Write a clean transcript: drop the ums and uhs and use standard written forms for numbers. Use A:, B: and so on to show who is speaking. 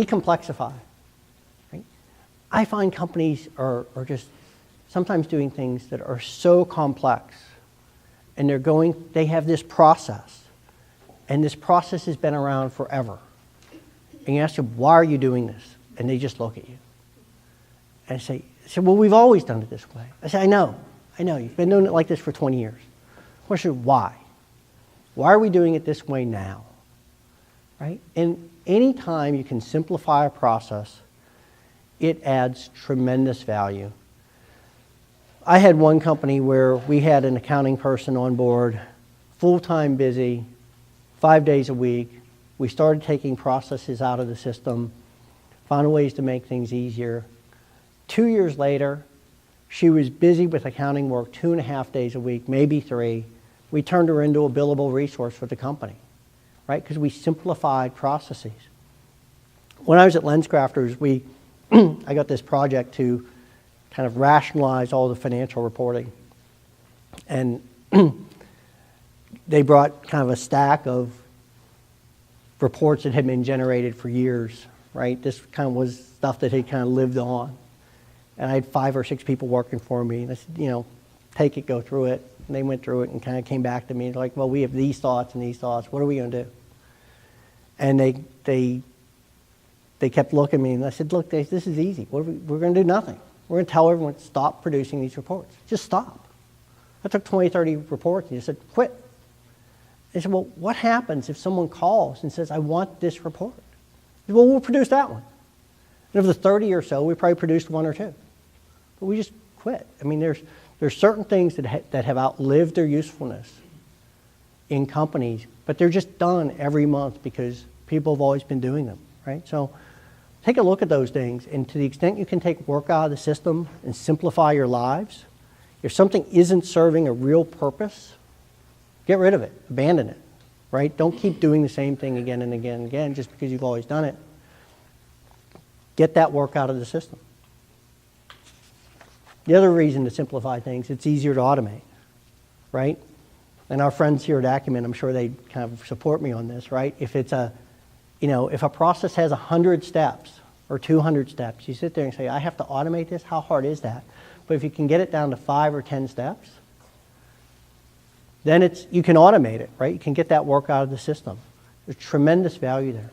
A: Decomplexify. Right? I find companies are just sometimes doing things that are so complex, and they have this process, and this process has been around forever. And you ask them, why are you doing this? And they just look at you. And I say, well, we've always done it this way. I say, I know, you've been doing it like this for 20 years. Question, why? Why are we doing it this way now? Right? And any time you can simplify a process, it adds tremendous value. I had one company where we had an accounting person on board, full-time busy, 5 days a week. We started taking processes out of the system, found ways to make things easier. 2 years later, she was busy with accounting work 2.5 days a week, maybe 3. We turned her into a billable resource for the company, right? Because we simplified processes. When I was at LensCrafters, I got this project to kind of rationalize all the financial reporting. And they brought kind of a stack of reports that had been generated for years, right? This kind of was stuff that had kind of lived on. And I had 5 or 6 people working for me. And I said, take it, go through it. And they went through it and kind of came back to me like, well, we have these thoughts and these thoughts. What are we going to do? And they kept looking at me, and I said, look, this is easy. We're going to do nothing. We're going to tell everyone to stop producing these reports. Just stop. I took 20, 30 reports and just said, quit. They said, well, what happens if someone calls and says, I want this report? I said, well, we'll produce that one. And of the 30 or so, we probably produced 1 or 2. But we just quit. I mean, there's certain things that have outlived their usefulness in companies, but they're just done every month because people have always been doing them, right? So take a look at those things, and to the extent you can take work out of the system and simplify your lives, if something isn't serving a real purpose, get rid of it, abandon it, right? Don't keep doing the same thing again and again and again just because you've always done it. Get that work out of the system. The other reason to simplify things, it's easier to automate, right? And our friends here at Acumen, I'm sure they kind of support me on this, right? If it's if a process has 100 steps or 200 steps, you sit there and say, I have to automate this? How hard is that? But if you can get it down to 5 or 10 steps, then you can automate it, right? You can get that work out of the system. There's tremendous value there.